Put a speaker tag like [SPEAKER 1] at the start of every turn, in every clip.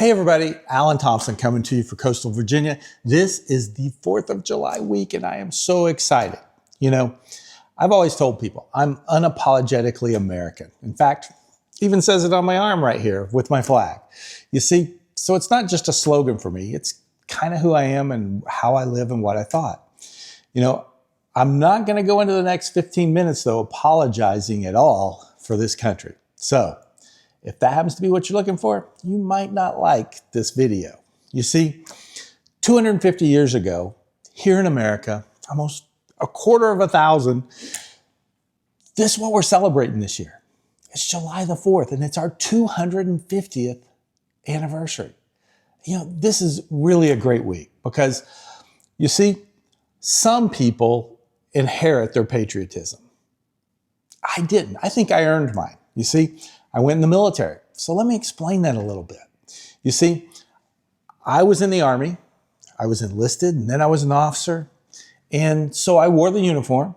[SPEAKER 1] Hey everybody, Alan Thompson coming to you for Coastal Virginia. This is the 4th of July week and I am so excited. You know, I've always told people I'm unapologetically American. In fact, even says it on my arm right here with my flag. You see, so it's not just a slogan for me. It's kind of who I am and how I live and what I thought. You know, I'm not going to go into the next 15 minutes though apologizing at all for this country. So if that happens to be what you're looking for, you might not like this video. You see, 250 years ago, here in America, almost 250,000, this is what we're celebrating this year. It's July the 4th, and it's our 250th anniversary. You know, this is really a great week because, you see, some people inherit their patriotism. I didn't. I think I earned mine. You see, I went in the military. So let me explain that a little bit. You see, I was in the Army, I was enlisted, and then I was an officer. And so I wore the uniform.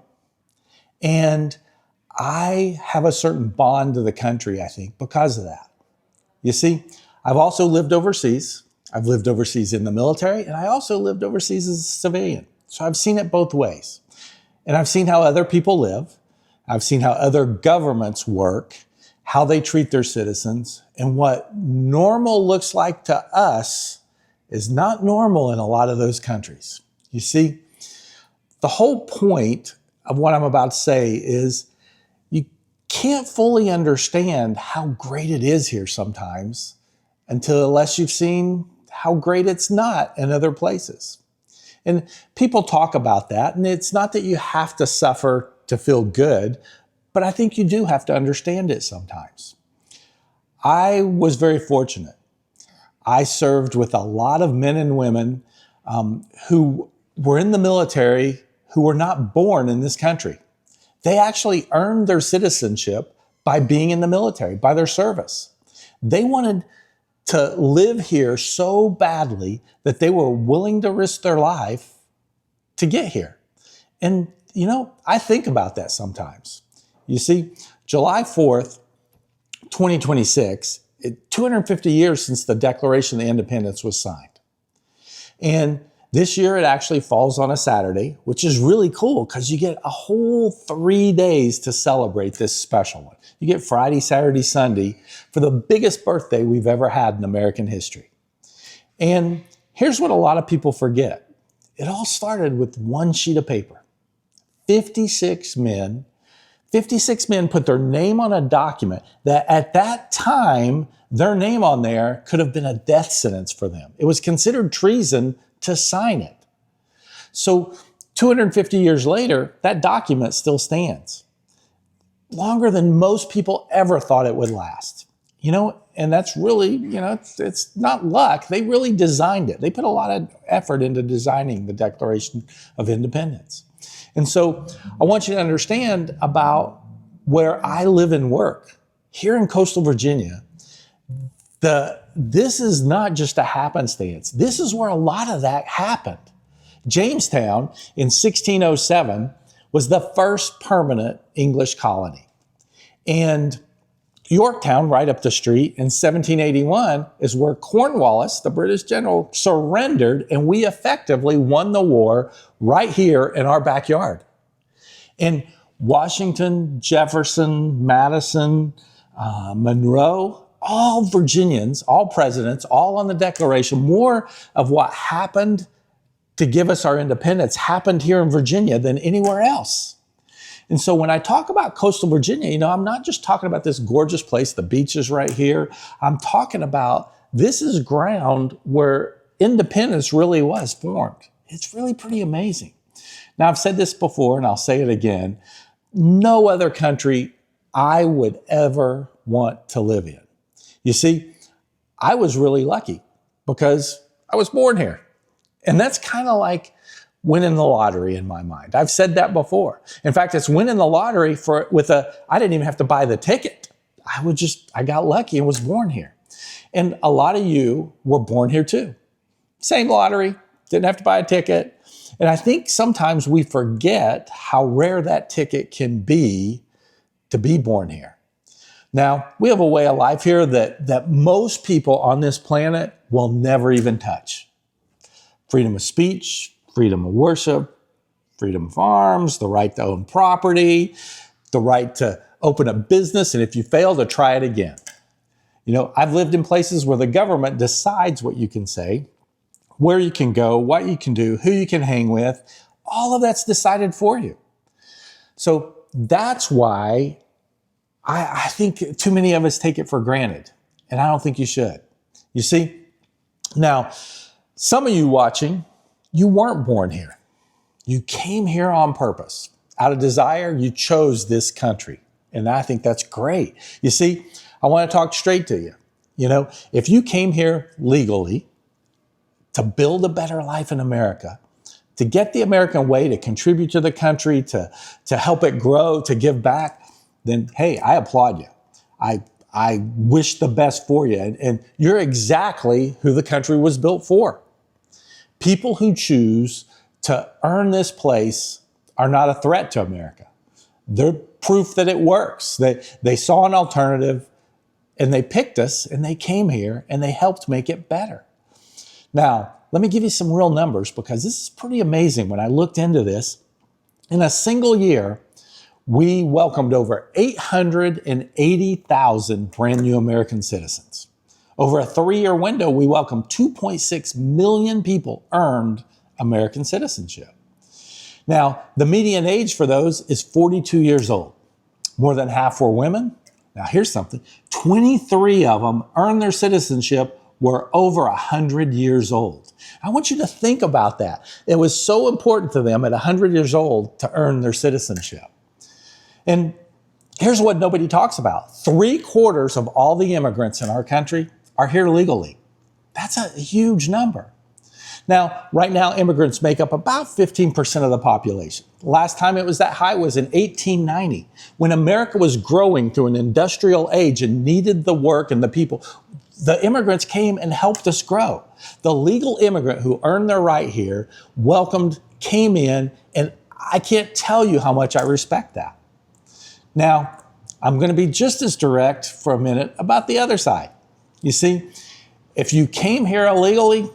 [SPEAKER 1] And I have a certain bond to the country, I think, because of that. You see, I've also lived overseas. I've lived overseas in the military, and I also lived overseas as a civilian. So I've seen it both ways. And I've seen how other people live. I've seen how other governments work, how they treat their citizens, and what normal looks like to us is not normal in a lot of those countries. You see, the whole point of what I'm about to say is you can't fully understand how great it is here sometimes unless you've seen how great it's not in other places. And people talk about that, and it's not that you have to suffer to feel good, but I think you do have to understand it sometimes. I was very fortunate. I served with a lot of men and women who were in the military who were not born in this country. They actually earned their citizenship by being in the military, by their service. They wanted to live here so badly that they were willing to risk their life to get here. And, you know, I think about that sometimes. You see, July 4th, 2026, 250 years since the Declaration of Independence was signed. And this year it actually falls on a Saturday, which is really cool because you get a whole 3 days to celebrate this special one. You get Friday, Saturday, Sunday for the biggest birthday we've ever had in American history. And here's what a lot of people forget. It all started with one sheet of paper. 56 men put their name on a document that at that time, their name on there could have been a death sentence for them. It was considered treason to sign it. So 250 years later, that document still stands. Longer than most people ever thought it would last. You know, and that's really, you know, it's not luck. They really designed it. They put a lot of effort into designing the Declaration of Independence. And so I want you to understand about where I live and work. Here in coastal Virginia, this is not just a happenstance. This is where a lot of that happened. Jamestown in 1607 was the first permanent English colony. And Yorktown, right up the street, in 1781 is where Cornwallis, the British general, surrendered, and we effectively won the war right here in our backyard. And Washington, Jefferson, Madison, Monroe, all Virginians, all presidents, all on the Declaration, more of what happened to give us our independence happened here in Virginia than anywhere else. And so when I talk about coastal Virginia, you know, I'm not just talking about this gorgeous place, the beaches right here. I'm talking about this is ground where independence really was formed. It's really pretty amazing. Now, I've said this before and I'll say it again. No other country I would ever want to live in. You see, I was really lucky because I was born here. And that's kind of like winning the lottery in my mind. I've said that before. In fact, it's winning the lottery I didn't even have to buy the ticket. I got lucky and was born here. And a lot of you were born here too. Same lottery, didn't have to buy a ticket. And I think sometimes we forget how rare that ticket can be to be born here. Now, we have a way of life here that most people on this planet will never even touch. Freedom of speech, freedom of worship, freedom of arms, the right to own property, the right to open a business, and if you fail, to try it again. I've lived in places where the government decides what you can say, where you can go, what you can do, who you can hang with. All of that's decided for you. So that's why I think too many of us take it for granted, and I don't think you should. You see? Now, some of you watching, you weren't born here. You came here on purpose. Out of desire, you chose this country, and I think that's great. You see, I want to talk straight to you. If you came here legally to build a better life in America, to get the American way, to contribute to the country, to help it grow, to give back, then, hey, I applaud you. I wish the best for you. And you're exactly who the country was built for. People who choose to earn this place are not a threat to America. They're proof that it works. They saw an alternative, and they picked us, and they came here, and they helped make it better. Now, let me give you some real numbers, because this is pretty amazing. When I looked into this, in a single year, we welcomed over 880,000 brand new American citizens. Over a 3-year window, we welcomed 2.6 million people earned American citizenship. Now, the median age for those is 42 years old. More than half were women. Now, here's something. 23 of them earned their citizenship were over 100 years old. I want you to think about that. It was so important to them at 100 years old to earn their citizenship. And here's what nobody talks about. 3/4 of all the immigrants in our country are here legally. That's a huge number. Now, right now, immigrants make up about 15% of the population. Last time it was that high was in 1890, when America was growing through an industrial age and needed the work and the people. The immigrants came and helped us grow. The legal immigrant who earned their right here, welcomed, came in, and I can't tell you how much I respect that. Now, I'm going to be just as direct for a minute about the other side. You see, if you came here illegally,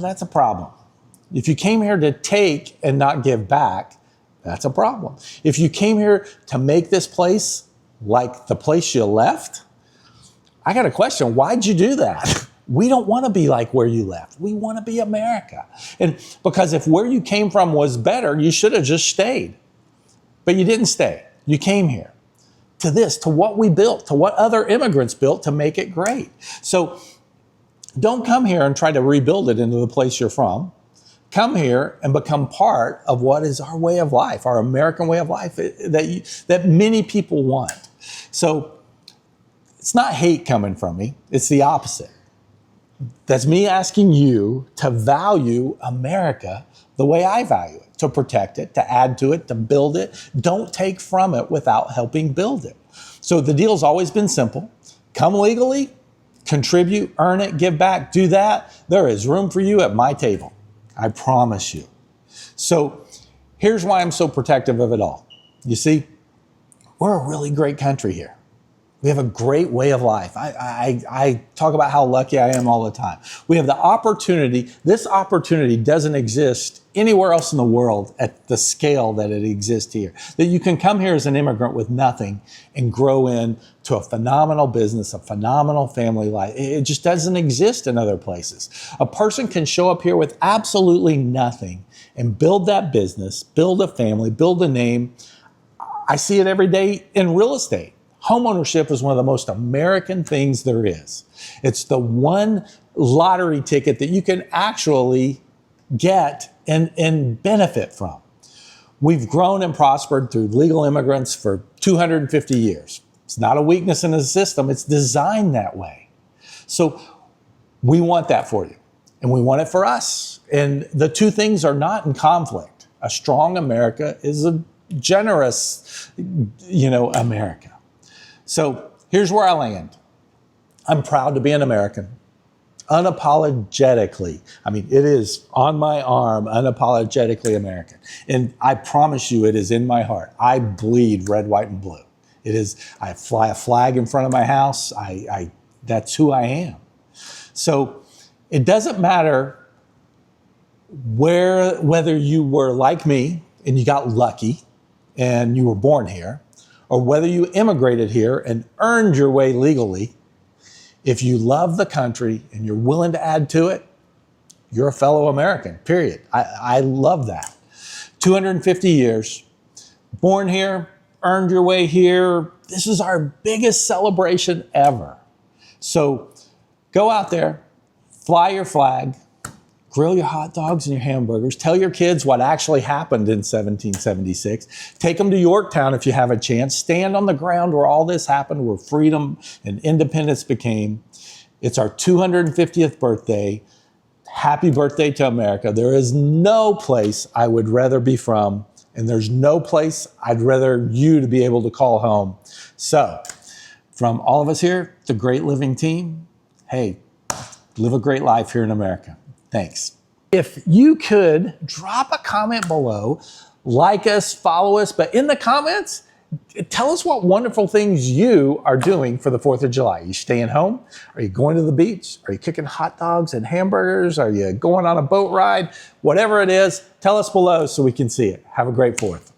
[SPEAKER 1] that's a problem. If you came here to take and not give back, that's a problem. If you came here to make this place like the place you left, I got a question. Why'd you do that? We don't want to be like where you left. We want to be America. And because if where you came from was better, you should have just stayed. But you didn't stay. You came here to this, to what we built, to what other immigrants built to make it great. So don't come here and try to rebuild it into the place you're from. Come here and become part of what is our way of life, our American way of life that many people want. So it's not hate coming from me. It's the opposite. That's me asking you to value America the way I value it, to protect it, to add to it, to build it. Don't take from it without helping build it. So the deal's always been simple. Come legally, contribute, earn it, give back, do that. There is room for you at my table. I promise you. So here's why I'm so protective of it all. You see, we're a really great country here. We have a great way of life. I talk about how lucky I am all the time. We have the opportunity. This opportunity doesn't exist anywhere else in the world at the scale that it exists here. That you can come here as an immigrant with nothing and grow into a phenomenal business, a phenomenal family life. It just doesn't exist in other places. A person can show up here with absolutely nothing and build that business, build a family, build a name. I see it every day in real estate. Homeownership is one of the most American things there is. It's the one lottery ticket that you can actually get and benefit from. We've grown and prospered through legal immigrants for 250 years. It's not a weakness in the system. It's designed that way. So we want that for you, and we want it for us. And the two things are not in conflict. A strong America is a generous, America. So here's where I land. I'm proud to be an American, unapologetically. I mean, it is on my arm, unapologetically American. And I promise you it is in my heart. I bleed red, white, and blue. I fly a flag in front of my house. That's who I am. So it doesn't matter whether you were like me and you got lucky and you were born here, or whether you immigrated here and earned your way legally. If you love the country and you're willing to add to it, you're a fellow American, period. I love that. 250 years, born here, earned your way here. This is our biggest celebration ever. So go out there, fly your flag, grill your hot dogs and your hamburgers. Tell your kids what actually happened in 1776. Take them to Yorktown if you have a chance. Stand on the ground where all this happened, where freedom and independence became. It's our 250th birthday. Happy birthday to America. There is no place I would rather be from, and there's no place I'd rather you to be able to call home. So, from all of us here, the Great Living team, hey, live a great life here in America. Thanks. If you could drop a comment below, like us, follow us, but in the comments, tell us what wonderful things you are doing for the 4th of July. Are you staying home? Are you going to the beach? Are you cooking hot dogs and hamburgers? Are you going on a boat ride? Whatever it is, tell us below so we can see it. Have a great 4th.